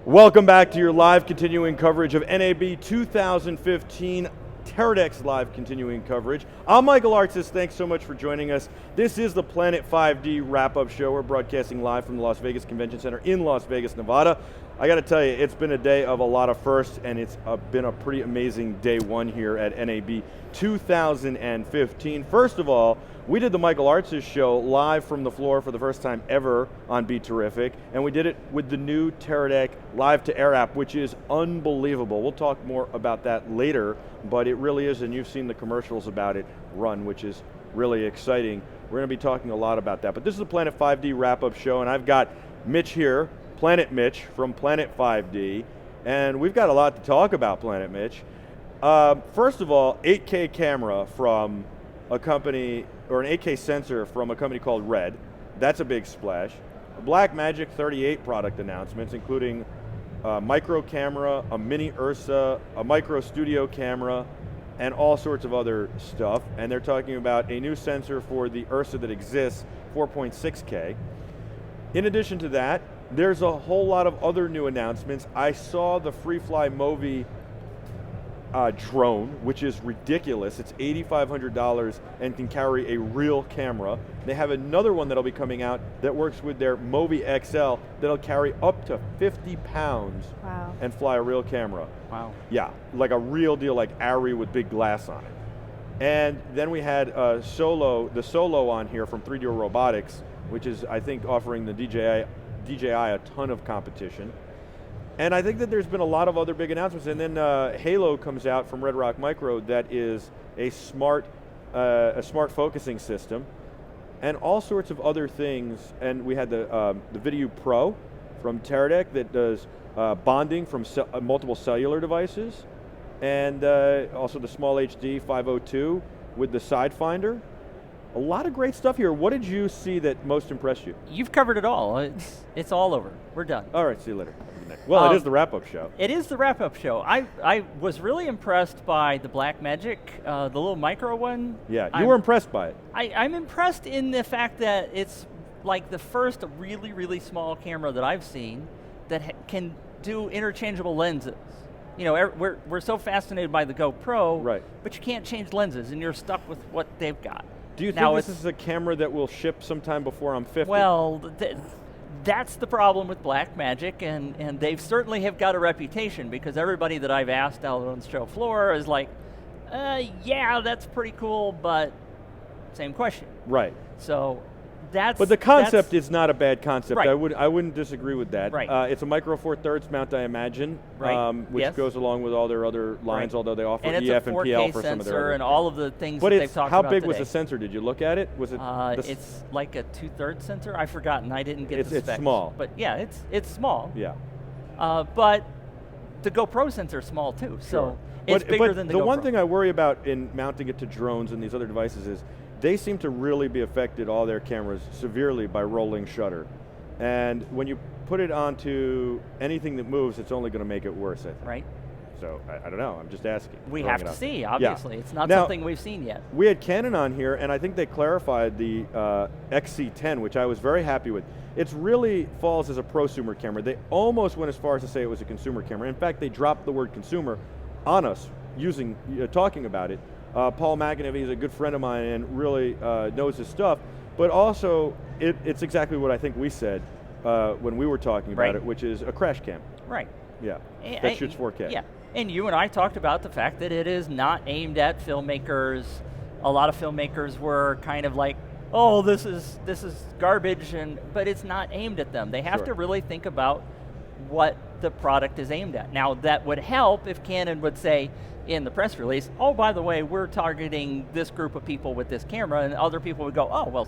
Welcome back to your live continuing coverage of NAB 2015, Teradek's live continuing coverage. I'm Michael Artsis, thanks so much for joining us. This is the Planet 5D wrap-up show. We're broadcasting live from the Las Vegas Convention Center in Las Vegas, Nevada. I gotta tell you, it's been a day of a lot of firsts, and it's been a pretty amazing day one here at NAB 2015. First of all, we did the Michael Artsis show live from the floor for the first time ever on Be Terrific, and we did it with the new Teradek Live to Air app, which is unbelievable. We'll talk more about that later, but it really is, and you've seen the commercials about it run, which is really exciting. We're going to be talking a lot about that, but this is the Planet 5D wrap-up show, and I've got Mitch here, Planet Mitch from Planet 5D, and we've got a lot to talk about, Planet Mitch. First of all, 8K camera from a company, or an 8K sensor from a company called Red. That's a big splash. Blackmagic 38 product announcements, including a micro camera, a mini Ursa, a micro studio camera, and all sorts of other stuff. And they're talking about a new sensor for the Ursa that exists, 4.6K. In addition to that, there's a whole lot of other new announcements. I saw the FreeFly Movi drone, which is ridiculous. It's $8,500 and can carry a real camera. They have another one that'll be coming out that works with their Movi XL that'll carry up to 50 pounds and fly a real camera. Wow. Yeah, like a real deal, like Arri with big glass on it. And then we had the Solo on here from 3D Robotics, which is, I think, offering the DJI a ton of competition. And I think that there's been a lot of other big announcements. And then Halo comes out from Red Rock Micro that is a smart focusing system and all sorts of other things. And we had the Video Pro from Teradek that does bonding from multiple cellular devices, and also the Small HD 502 with the side finder. A lot of great stuff here. What did you see that most impressed you? You've covered it all. It's all over. We're done. All right, see you later. Well, it is the wrap-up show. It is the wrap-up show. I was really impressed by the Blackmagic, the little micro one. Yeah, you were impressed by it. I'm impressed in the fact that it's like the first really, really small camera that I've seen that can do interchangeable lenses. You know, we're so fascinated by the GoPro, right, but you can't change lenses, and you're stuck with what they've got. Do you think this is a camera that will ship sometime before I'm 50? Well, that's the problem with Blackmagic, and they certainly have got a reputation, because everybody that I've asked out on the show floor is like, yeah, that's pretty cool, but same question. Right. So But the concept is not a bad concept. Right. I wouldn't disagree with that. Right. It's a micro Four Thirds mount, I imagine, right. Which goes along with all their other lines, although they offer EF and PL for some of their other. And all of the things that they've talked how about big was today. the sensor? Did you look at it? Was it? It's like a 2/3 sensor. I've forgotten. I didn't get the specs. It's small. But yeah, it's small. Yeah. But the GoPro sensor is small too, so it's bigger than the GoPro. The one thing I worry about in mounting it to drones and these other devices is they seem to really be affected, all their cameras, severely by rolling shutter. And when you put it onto anything that moves, it's only going to make it worse, I think. Right. So, I don't know, I'm just asking. We have to see, obviously. Yeah. It's not something we've seen yet. We had Canon on here, and I think they clarified the XC10, which I was very happy with. It really falls as a prosumer camera. They almost went as far as to say it was a consumer camera. In fact, they dropped the word consumer on us talking about it. Paul McAnevey is a good friend of mine and really knows his stuff, but also it's exactly what I think we said when we were talking about it, which is a crash cam. Right. Yeah, that shoots 4K. Yeah, and you and I talked about the fact that it is not aimed at filmmakers. A lot of filmmakers were kind of like, oh, this is garbage, but it's not aimed at them. They have to really think about what the product is aimed at. Now, that would help if Canon would say in the press release, oh, by the way, we're targeting this group of people with this camera, and other people would go, oh, well,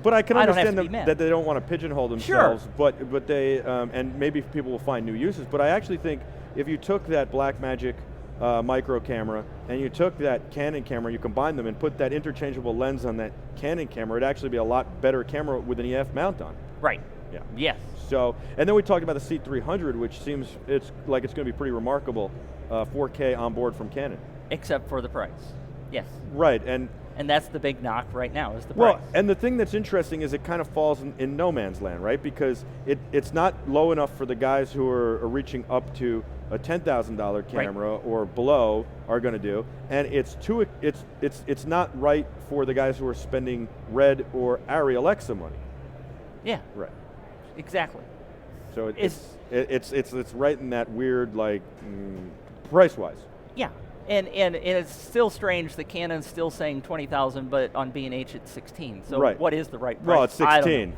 but I can understand that they don't want to pigeonhole themselves, but they, and maybe people will find new uses, but I actually think if you took that Blackmagic micro camera and you took that Canon camera, you combine them and put that interchangeable lens on that Canon camera, it'd actually be a lot better camera with an EF mount on. Right. Yeah. Yes. So, and then we talked about the C300, which seems it's going to be pretty remarkable, 4K on board from Canon. Except for the price. Yes. Right, and And that's the big knock right now, is the Well, price. and the thing that's interesting is it kind of falls in no man's land, right? Because it's not low enough for the guys who are reaching up to a $10,000 camera or below are going to do, and it's not right for the guys who are spending Red or Arri Alexa money. Yeah. Right. Exactly. So it's right in that weird, like, price-wise. Yeah. And it's still strange that Canon's still saying 20,000, but on B&H it's 16. So what is the right price? Well, it's 16.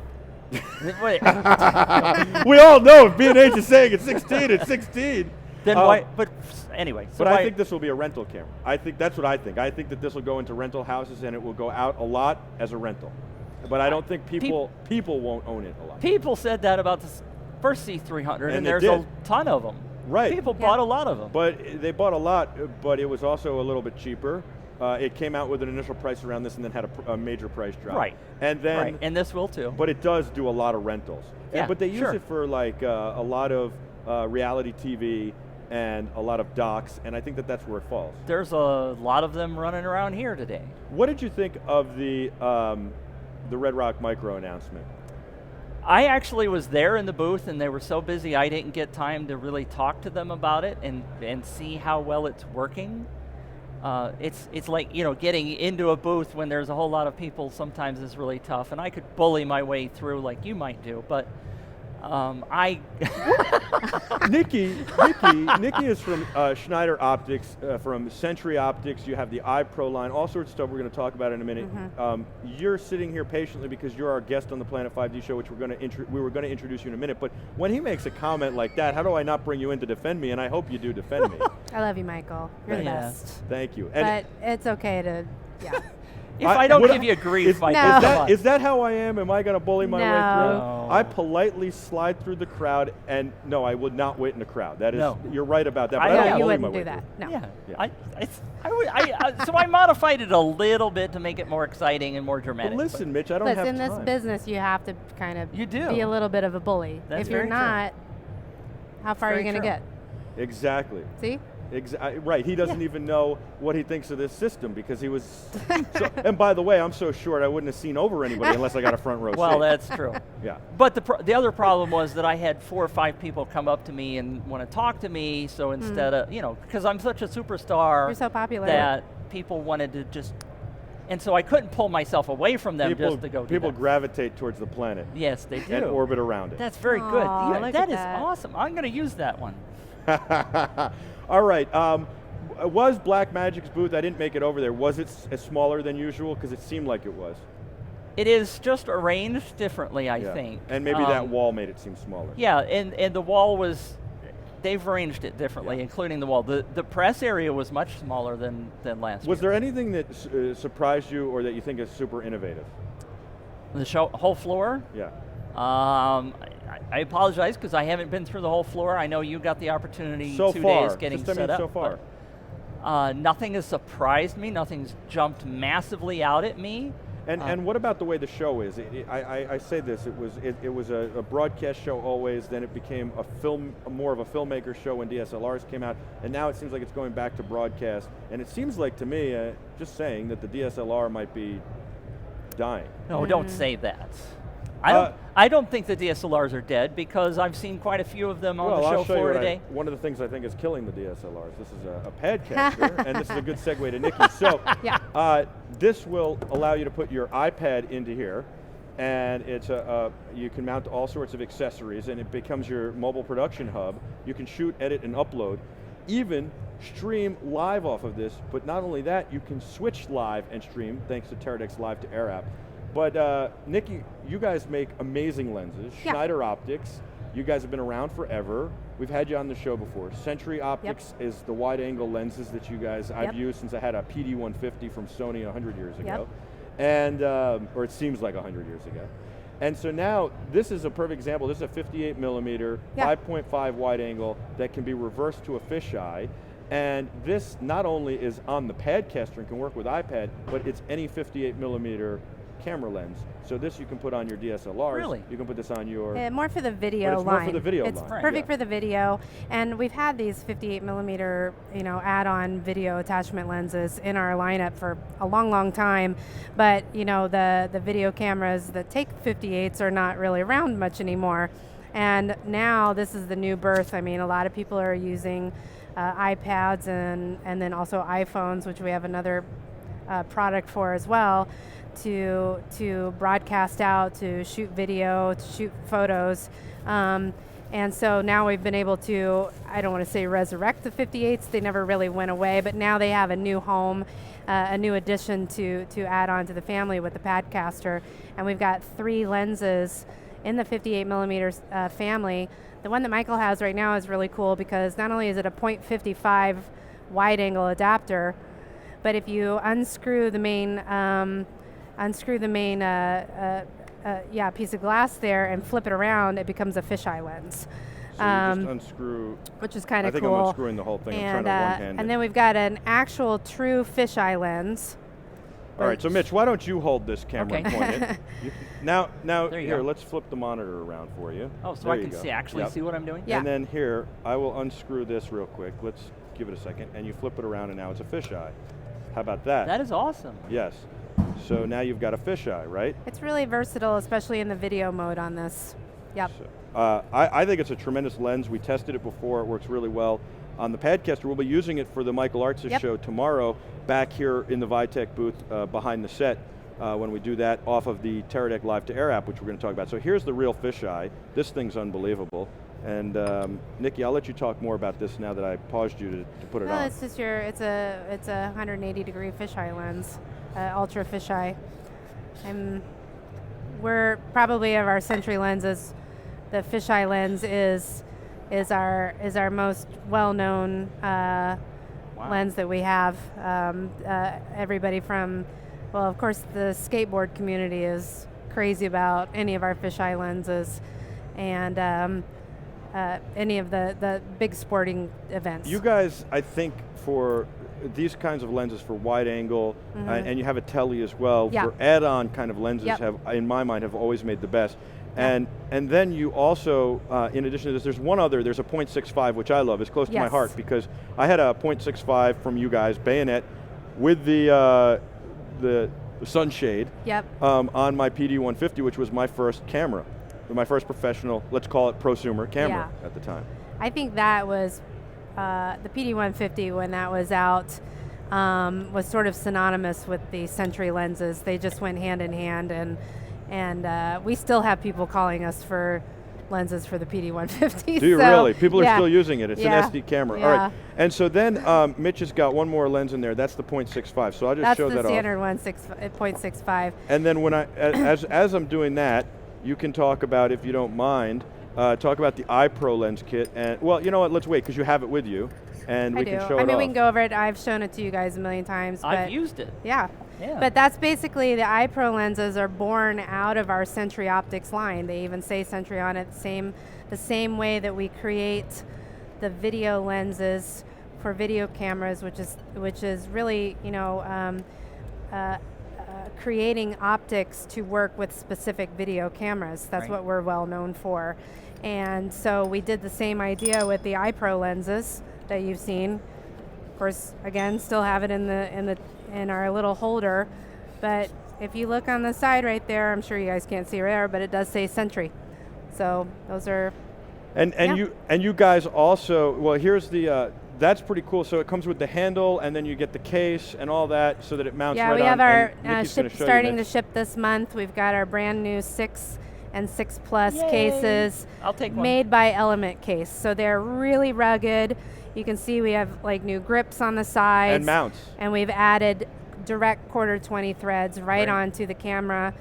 I don't know. We all know if B&H is saying it's 16, it's 16. Then why? But anyway. So but I think this will be a rental camera. I think that's what I think. I think that this will go into rental houses and it will go out a lot as a rental. But I don't think people won't own it a lot. People said that about the first C300, and there's did. a ton of them. Right. People bought a lot of them. But they bought a lot, but it was also a little bit cheaper. It came out with an initial price around this and then had a major price drop. Right. And then, right. And this will too. But it does do a lot of rentals. Yeah, but they use sure. it for like a lot of reality TV and a lot of docs, and I think that that's where it falls. There's a lot of them running around here today. What did you think of the Red Rock Micro announcement? I actually was there in the booth, and they were so busy I didn't get time to really talk to them about it and see how well it's working. It's like, getting into a booth when there's a whole lot of people sometimes is really tough, and I could bully my way through like you might do, but Nikki is from Schneider Optics, from Century Optics. You have the iPro line, all sorts of stuff we're going to talk about in a minute. You're sitting here patiently because you're our guest on the Planet 5D show, which we were going to introduce you in a minute. But when he makes a comment like that, how do I not bring you in to defend me? And I hope you do defend me. I love you, Michael. You're the best. Thank you. But it's okay to, If I don't give you grief, is that how I am? Am I going to bully my way through? No. I politely slide through the crowd, and no, I would not wait in the crowd. That is, you're right about that. But I don't you bully my wouldn't way do that. through. No. Yeah. So I modified it a little bit to make it more exciting and more dramatic. But listen, Mitch, I don't have time. In this business, you have to kind of be a little bit of a bully. That's if you're not, how far are you going to get? Exactly. See? Right, he doesn't even know what he thinks of this system because he was, and by the way, I'm so short I wouldn't have seen over anybody unless I got a front row seat. Well, that's true. Yeah. But the other problem was that I had 4 or 5 people come up to me and want to talk to me, so instead of, because I'm such a superstar. You're so popular. That people wanted to just, and so I couldn't pull myself away from them just to go do People that. gravitate towards the planet. Yes, they do. And orbit around it. That's very good. That is awesome. I'm going to use that one. All right. Was Blackmagic's booth, I didn't make it over there, was it smaller than usual? Because it seemed like it was. It is just arranged differently, I think. And maybe that wall made it seem smaller. Yeah, and the wall was, they've arranged it differently, including the wall. The press area was much smaller than last year. Was there anything that surprised you or that you think is super innovative? The whole floor? Yeah. I apologize because I haven't been through the whole floor. I know you got the opportunity so 2 far. days getting Just set up. So far. Nothing has surprised me. Nothing's jumped massively out at me. And what about the way the show is? I say this, it was a broadcast show always, then it became more of a filmmaker show when DSLRs came out, and now it seems like it's going back to broadcast, and it seems like to me, just saying, that the DSLR might be dying. No, don't say that. I don't think the DSLRs are dead because I've seen quite a few of them on the show floor today. One of the things I think is killing the DSLRs. This is a padcaster, and this is a good segue to Nikki. So, this will allow you to put your iPad into here, and it's you can mount all sorts of accessories, and it becomes your mobile production hub. You can shoot, edit, and upload, even stream live off of this. But not only that, you can switch live and stream thanks to Teradek's Live to Air app. But Nikki, you guys make amazing lenses. Schneider Optics, you guys have been around forever. We've had you on the show before. Century Optics is the wide angle lenses that you guys, I've used since I had a PD-150 from Sony 100 years ago. And, or it seems like 100 years ago. And so now, this is a perfect example. This is a 58 millimeter, 5.5 wide angle that can be reversed to a fisheye. And this not only is on the Padcaster and can work with iPad, but it's any 58 millimeter camera lens. So this you can put on your DSLRs. Really? You can put this on your... more for the video it's line. More for the video it's line. perfect for the video, and we've had these 58 millimeter, add-on video attachment lenses in our lineup for a long, long time. But the video cameras that take 58s are not really around much anymore. And now this is the new birth. I mean, a lot of people are using iPads and then also iPhones, which we have another product for as well, to broadcast out, to shoot video, to shoot photos. And so now we've been able to, I don't want to say resurrect the 58s, they never really went away, but now they have a new home, a new addition to add on to the family with the Padcaster. And we've got 3 lenses in the 58 millimeter family. The one that Michael has right now is really cool because not only is it a 0.55 wide angle adapter, but if you unscrew the main piece of glass there and flip it around, it becomes a fisheye lens. So you just unscrew, which is kind of cool. I think I'm unscrewing the whole thing. And, I'm trying to one-hand and then we've got an actual true fisheye lens. All right, so Mitch, why don't you hold this camera and point it? Now here, go. let's flip the monitor around for you. Oh, so I can see what I'm doing? Yeah. And then here, I will unscrew this real quick. Let's give it a second. And you flip it around, and now it's a fisheye. How about that? That is awesome. Yes. So now you've got a fisheye, right? It's really versatile, especially in the video mode on this. Yep. So, I think it's a tremendous lens. We tested it before. It works really well. On the Padcaster, we'll be using it for the Michael Artsis show tomorrow back here in the Vitek booth behind the set when we do that off of the Teradek Live to Air app, which we're going to talk about. So here's the real fisheye. This thing's unbelievable. And Nikki, I'll let you talk more about this now that I paused you to put it on. It's just it's a 180 degree fisheye lens, ultra fisheye. And we're probably of our Century lenses, the fisheye lens is our most well-known lens that we have. Everybody from, well, of course, the skateboard community is crazy about any of our fisheye lenses, and any of the big sporting events. You guys, I think, for these kinds of lenses for wide angle, and you have a tele as well, for add-on kind of lenses have, in my mind, have always made the best. And then you also, in addition to this, there's one other, there's a 0.65, which I love. It's close to my heart because I had a 0.65 from you guys, bayonet, with the sunshade on my PD-150, which was my first camera, my first professional, let's call it prosumer camera at the time. I think that was, the PD-150 when that was out, was sort of synonymous with the Century lenses. They just went hand in hand, and we still have people calling us for lenses for the PD-150. Do you really? People are still using it. It's an SD camera. Yeah. All right. And so then Mitch has got one more lens in there. That's the 0.65. So I'll just show that off. That's the standard one, 0.65. And then when as I'm doing that, you can talk about, if you don't mind, talk about the iPro lens kit. And well, you know what? Let's wait because you have it with you, and we can show it off. I mean, we can go over it. I've shown it to you guys a million times. I've used it. Yeah. But that's basically, the iPro lenses are born out of our Century Optics line. They even say Century on it, the same way that we create the video lenses for video cameras, which is really, creating optics to work with specific video cameras. That's what we're well known for. And so we did the same idea with the iPro lenses that you've seen. Of course, again, still have it in our little holder, but if you look on the side right there, I'm sure you guys can't see there, but it does say Century. So those are. And you guys also, well, here's the. That's pretty cool. So it comes with the handle, and then you get the case and all that, so that it mounts right on. Yeah, we have our starting to ship this month. We've got our brand new 6 and 6 Plus cases. I'll take one. Made by Element Case. So they're really rugged. You can see we have like new grips on the sides. And mounts. And we've added direct quarter 20 threads right onto the camera.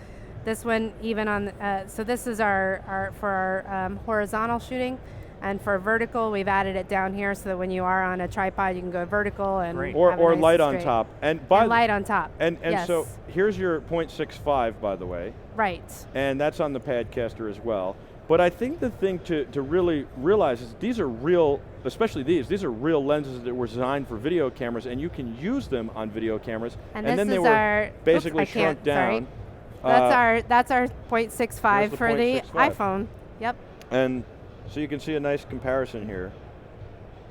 This one even on, so this is our for our horizontal shooting. And for vertical, we've added it down here so that when you are on a tripod, you can go vertical and or light on top. And light on top. And so here's your 0.65, by the way. Right. And that's on the Padcaster as well. But I think the thing to really realize is these are real, especially these are real lenses that were designed for video cameras, and you can use them on video cameras. And then they were basically shrunk down. That's our 0.65 Here's the for the 0.65. iPhone. Yep. And so you can see a nice comparison here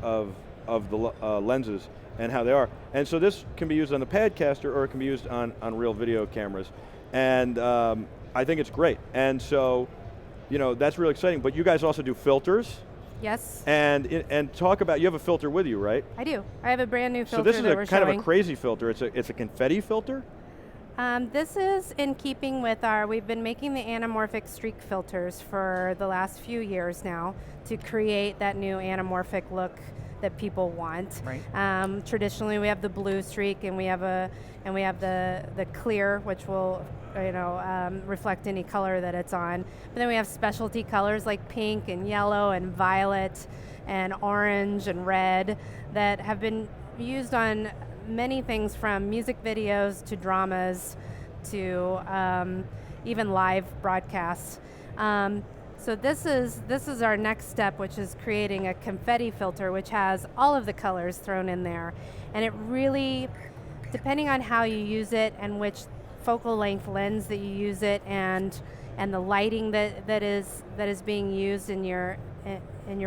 of the lenses and how they are. And so this can be used on the Padcaster, or it can be used on real video cameras. And I think it's great. And so, that's really exciting. But you guys also do filters. Yes. And talk about, you have a filter with you, right? I do. I have a brand new filter. So this is that we're kind showing. of a crazy filter. It's a confetti filter? This is in keeping with we've been making the anamorphic streak filters for the last few years now to create that new anamorphic look that people want. Right. Traditionally, we have the blue streak, and we have the clear, which will reflect any color that it's on. But then we have specialty colors like pink and yellow and violet and orange and red that have been used on many things, from music videos to dramas to even live broadcasts. So this is our next step, which is creating a confetti filter, which has all of the colors thrown in there. And it really, depending on how you use it and which focal length lens that you use it, and the lighting that is being used in your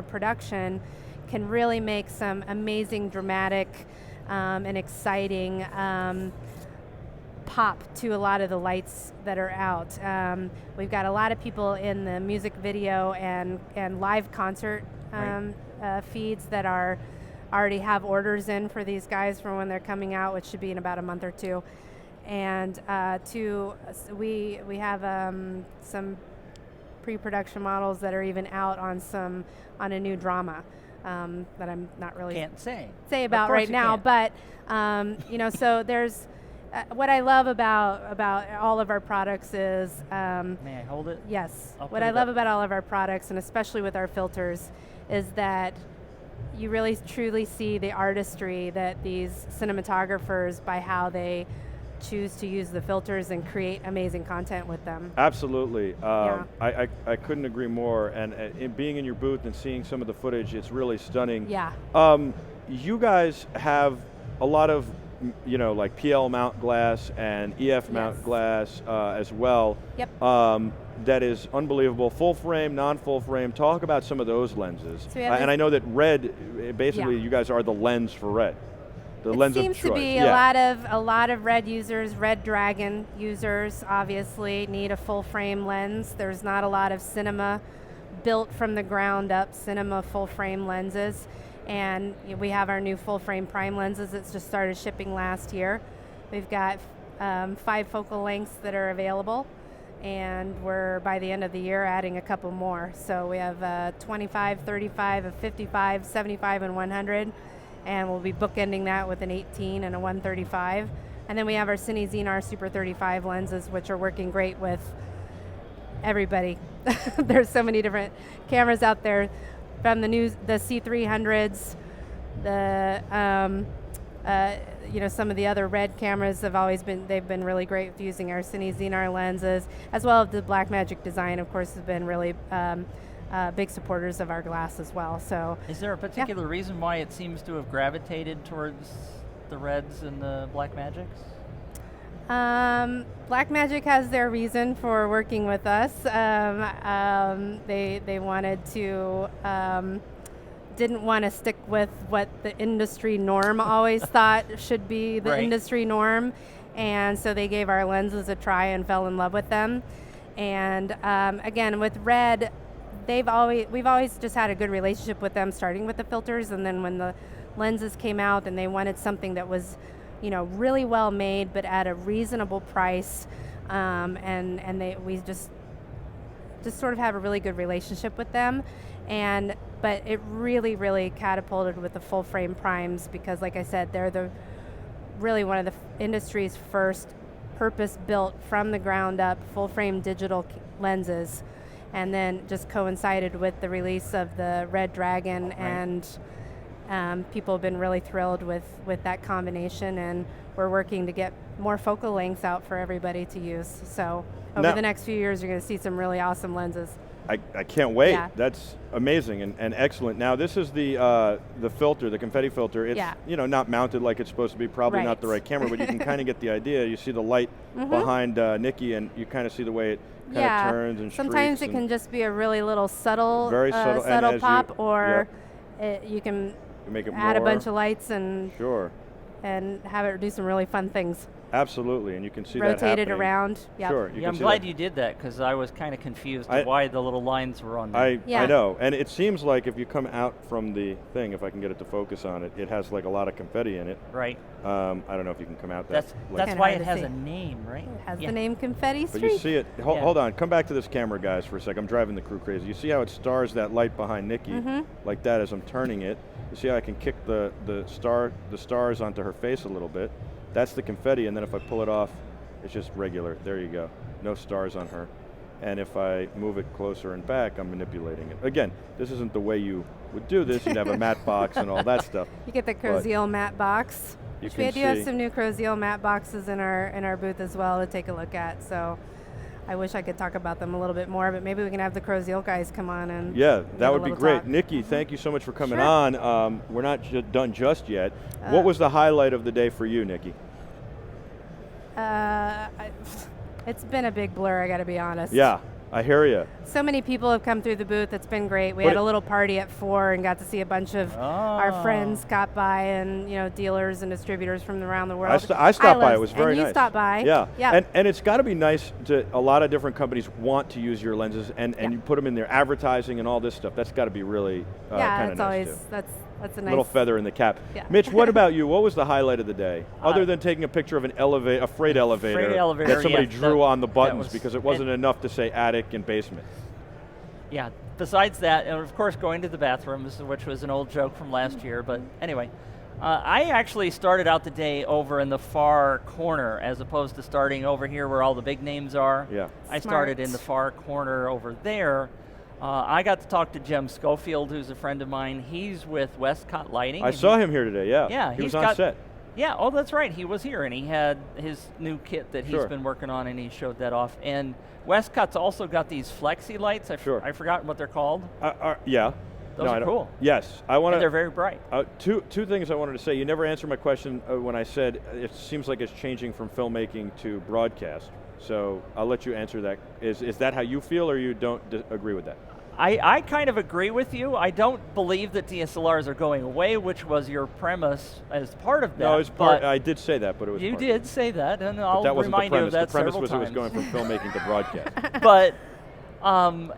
production, can really make some amazing, dramatic, and exciting pop to a lot of the lights that are out. We've got a lot of people in the music video and live concert feeds that already have orders in for these guys for when they're coming out, which should be in about a month or two. And we have some pre-production models that are even out on a new drama that I'm not really Can't say about right now. But so there's what I love about all of our products is. May I hold it? Yes. I'll What put I it love up. about all of our products, and especially with our filters, is that you really truly see the artistry that these cinematographers, by how they choose to use the filters and create amazing content with them. Absolutely. Yeah. I couldn't agree more. And being in your booth and seeing some of the footage, it's really stunning. Yeah. You guys have a lot of, like PL mount glass and EF mount glass as well. Yep. That is unbelievable. Full frame, non-full frame. Talk about some of those lenses. So we have and I know that red, basically, you guys are the lens for red. The lens of choice. It seems to be a lot of red users, Red Dragon users, obviously need a full frame lens. There's not a lot of cinema built from the ground up, cinema full frame lenses. And we have our new full frame prime lenses that's just started shipping last year. We've got 5 focal lengths that are available, and we're, by the end of the year, adding a couple more. So we have 25, 35, a 55, 75, and 100. And we'll be bookending that with an 18 and a 135. And then we have our Cine Xenar Super 35 lenses, which are working great with everybody. There's so many different cameras out there, from the C300s, some of the other red cameras they've been really great with using our Cine Xenar lenses, as well as the Blackmagic design, of course, has been really big supporters of our glass as well. So, is there a particular reason why it seems to have gravitated towards the reds and the Blackmagics? Blackmagic has their reason for working with us. They wanted to, didn't want to stick with what the industry norm always thought should be the industry norm, and so they gave our lenses a try and fell in love with them. And again, with red, we've always just had a good relationship with them, starting with the filters, and then when the lenses came out and they wanted something that was really well made but at a reasonable price, we just sort of have a really good relationship with them. But it really, really catapulted with the full frame primes, because like I said, they're really one of the industry's first purpose-built, from the ground up, full frame digital lenses. And then just coincided with the release of the Red Dragon, and people have been really thrilled with that combination, and we're working to get more focal lengths out for everybody to use. So over the next few years, you're going to see some really awesome lenses. I can't wait. Yeah. That's amazing and excellent. Now this is the filter, the confetti filter. It's not mounted like it's supposed to be. Probably not the right camera, but you can kind of get the idea. You see the light behind Nikki, and you kind of see the way it kind of turns and sometimes it streaks can just be a really little subtle, very subtle pop, or you can make it add more. a bunch of lights and Sure. and have it do some really fun things. Absolutely, and you can see Rotate that happening. it around. Yep. Sure. I'm glad you did that because I was kind of confused of why the little lines were on there. I know, and it seems like if you come out from the thing, if I can get it to focus on it, it has like a lot of confetti in it. Right. I don't know if you can come out That's why it has a name, right? It has the name Confetti Streak. But you see it. Hold on. Come back to this camera, guys, for a sec. I'm driving the crew crazy. You see how it stars that light behind Nikki like that as I'm turning it. You see how I can kick the stars onto her face a little bit. That's the confetti, and then if I pull it off, it's just regular. There you go. No stars on her. And if I move it closer and back, I'm manipulating it. Again, this isn't the way you would do this. You'd have a matte box and all that stuff. You get the Croziel matte box. You We can do have see. some new Croziel matte boxes in our booth as well to take a look at. So I wish I could talk about them a little bit more, but maybe we can have the Croziel guys come on and that would be great. Talk. Nikki, thank you so much for coming Sure. on. We're not done just yet. What was the highlight of the day for you, Nikki? It's been a big blur, I got to be honest. Yeah, I hear you. So many people have come through the booth. It's been great. We had a little party at 4 and got to see a bunch of our friends stop by, and dealers and distributors from around the world. I stopped by. It was very and nice. You stopped by. Yeah. And it's got to be nice to a lot of different companies want to use your lenses, and you put them in their advertising and all this stuff. That's got to be really kind of nice too. That's a nice little feather in the cap. Yeah. Mitch, what about you? What was the highlight of the day, other than taking a picture of a freight elevator that somebody drew on the buttons because it wasn't enough to say attic and basement? Yeah. Besides that, and of course going to the bathrooms, which was an old joke from last year, but anyway. I actually started out the day over in the far corner as opposed to starting over here where all the big names are. Yeah. I started in the far corner over there. I got to talk to Jim Schofield, who's a friend of mine. He's with Westcott Lighting. I saw him here today, Yeah, he was on set. Yeah, oh, that's right. He was here, and he had his new kit that he's been working on, and he showed that off. And Westcott's also got these flexi lights. I forgot what they're called. Yeah. Those are cool. Yes, I want to. They're very bright. Two things I wanted to say. You never answered my question when I said it seems like it's changing from filmmaking to broadcast. So I'll let you answer that. Is that how you feel, or you don't agree with that? I kind of agree with you. I don't believe that DSLRs are going away, which was your premise as part of that. No, it was part. I did say that, but it was. You did say that, and I'll that wasn't remind the you of that The premise several was times. it was going from filmmaking to broadcast. But I'm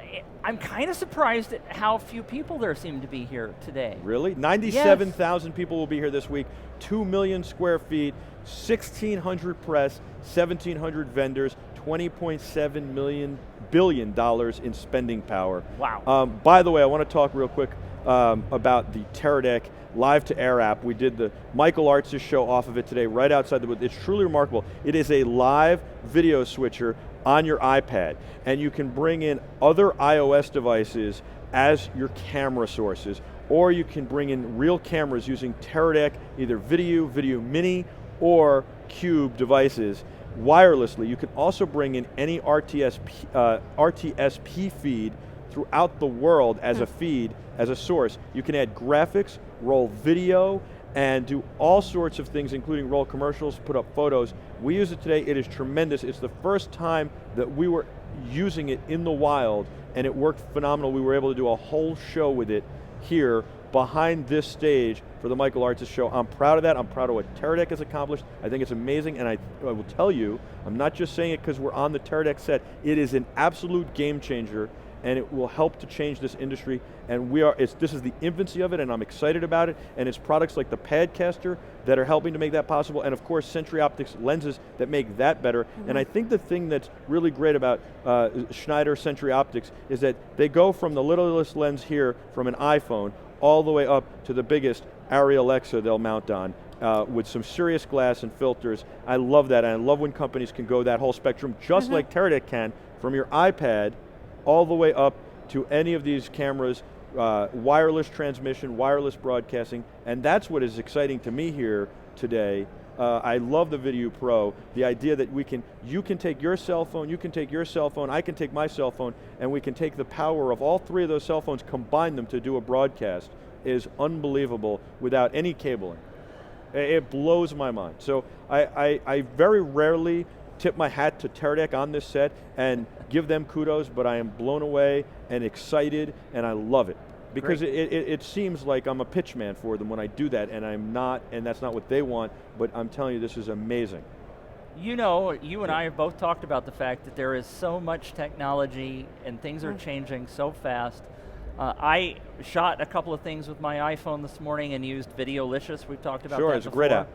kind of surprised at how few people there seem to be here today. Really? 97,000 people will be here this week. 2 million square feet, 1,600 press, 1,700 vendors, $20.7 billion in spending power. Wow. By the way, I want to talk real quick about the Teradek Live to Air app. We did the Michael Arts' show off of it today, right outside the booth. It's truly remarkable. It is a live video switcher on your iPad, and you can bring in other iOS devices as your camera sources, or you can bring in real cameras using Teradek, either Video Mini, or Cube devices wirelessly. You can also bring in any RTSP feed throughout the world as a feed, as a source. You can add graphics, roll video, and do all sorts of things, including roll commercials, put up photos. We use it today. It is tremendous. It's the first time that we were using it in the wild, and it worked phenomenal. We were able to do a whole show with it here behind this stage for the Michael Arts show. I'm proud of that. I'm proud of what Teradek has accomplished. I think it's amazing, and I will tell you, I'm not just saying it because we're on the Teradek set. It is an absolute game changer, and it will help to change this industry. And this is the infancy of it, and I'm excited about it. And it's products like the Padcaster that are helping to make that possible, and of course Century Optics lenses that make that better. And I think the thing that's really great about Schneider Century Optics is that they go from the littlest lens here from an iPhone all the way up to the biggest Arri Alexa they'll mount on. With some serious glass and filters. I love that, and I love when companies can go that whole spectrum, just like Teradek can, from your iPad all the way up to any of these cameras, wireless transmission, wireless broadcasting, and that's what is exciting to me here today I love the Video Pro, the idea that you can take your cell phone, you can take your cell phone, I can take my cell phone, and we can take the power of all three of those cell phones, combine them to do a broadcast, is unbelievable without any cabling. It blows my mind. So I very rarely tip my hat to Teradek on this set and give them kudos, but I am blown away and excited, and I love it. Because it seems like I'm a pitch man for them when I do that, and I'm not, and that's not what they want, but I'm telling you, this is amazing. You know, you and I have both talked about the fact that there is so much technology and things are changing so fast. I shot a couple of things with my iPhone this morning and used Videolicious. We've talked about that before. Sure, it's a great app.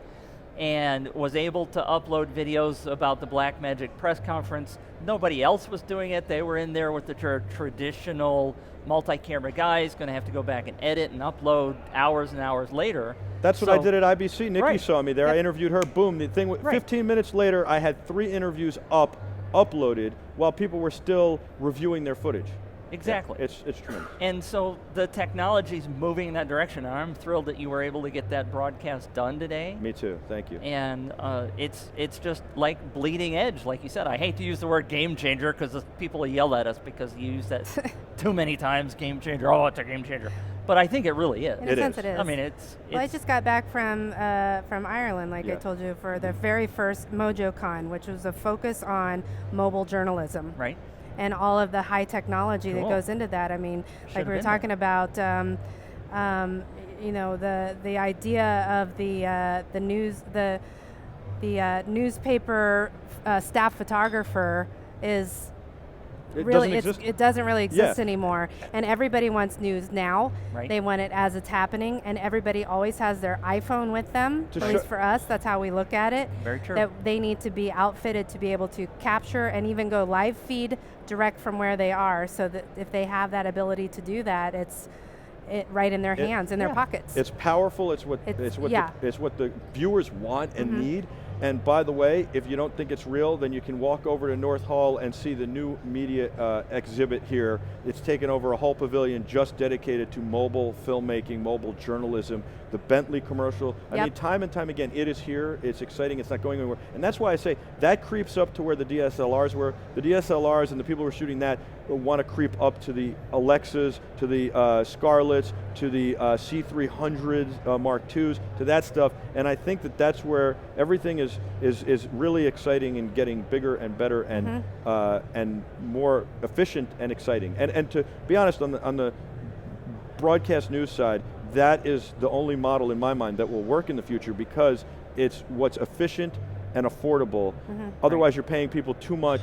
And was able to upload videos about the Blackmagic press conference. Nobody else was doing it. They were in there with the traditional multi-camera guys, going to have to go back and edit and upload hours and hours later. That's what I did at IBC. Nikki saw me there. Yep. I interviewed her. Boom, the thing. 15 minutes later, I had 3 interviews uploaded while people were still reviewing their footage. Exactly. Yeah, it's tremendous. And so the technology's moving in that direction, and I'm thrilled that you were able to get that broadcast done today. Me too, thank you. And it's just like bleeding edge, like you said. I hate to use the word game changer because people will yell at us because you use that too many times, game changer, oh, it's a game changer. But I think it really is. In a sense, it is. I mean, it's well, I just got back from Ireland, like I told you, for the very first MojoCon, which was a focus on mobile journalism. Right. And all of the high technology that goes into that. I mean, like we were talking about, you know, the idea of the newspaper staff photographer is It really doesn't exist. it doesn't really exist anymore. And everybody wants news now. Right. They want it as it's happening, and everybody always has their iPhone with them. At least for us, that's how we look at it. Very true. That they need to be outfitted to be able to capture and even go live feed direct from where they are, so that if they have that ability to do that, it's right in their hands, in their pockets. It's powerful. It's what the viewers want and need. And by the way, if you don't think it's real, then you can walk over to North Hall and see the new media exhibit here. It's taken over a whole pavilion just dedicated to mobile filmmaking, mobile journalism, the Bentley commercial. I mean, time and time again, it is here, it's exciting, it's not going anywhere. And that's why I say that creeps up to where the DSLRs were. The DSLRs and the people who are shooting that want to creep up to the Alexas, to the Scarlets, to the C300s, Mark IIs, to that stuff. And I think that that's where everything is really exciting and getting bigger and better and more efficient and exciting. And to be honest, on the broadcast news side, that is the only model in my mind that will work in the future because it's what's efficient and affordable. Otherwise you're paying people too much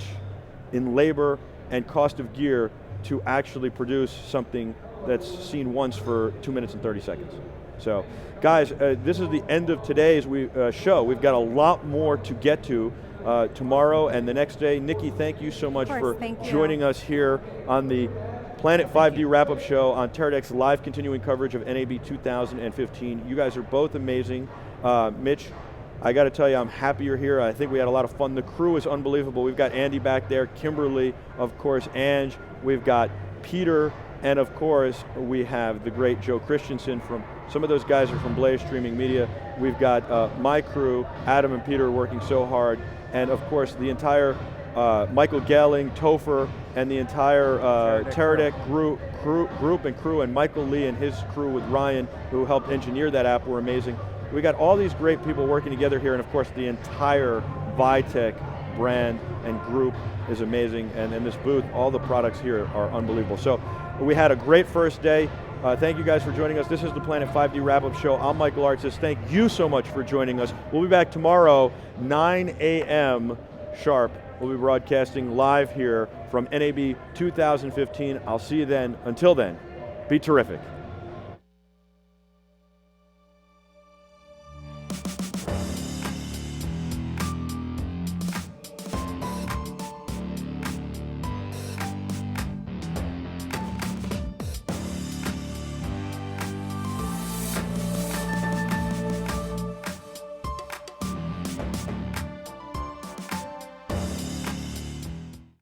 in labor and cost of gear to actually produce something that's seen once for 2 minutes and 30 seconds. So, guys, this is the end of today's show. We've got a lot more to get to tomorrow and the next day. Nikki, thank you so much for joining us here on the Planet 5D wrap-up show on Teradek's live continuing coverage of NAB 2015. You guys are both amazing. Mitch, I got to tell you, I'm happy you're here. I think we had a lot of fun. The crew is unbelievable. We've got Andy back there, Kimberly, of course, Ange. We've got Peter, and of course, we have the great Joe Christensen. Some of those guys are from Blaze Streaming Media. We've got my crew, Adam and Peter, working so hard, and of course, the entire Michael Gelling, Topher, and the entire Teradek group and crew, and Michael Lee and his crew with Ryan, who helped engineer that app, were amazing. We got all these great people working together here, and of course the entire Vitek brand and group is amazing, and in this booth, all the products here are unbelievable. So we had a great first day. Thank you guys for joining us. This is the Planet 5D wrap-up show. I'm Michael Artsis. Thank you so much for joining us. We'll be back tomorrow, 9 a.m. sharp. We'll be broadcasting live here from NAB 2015. I'll see you then. Until then, be terrific.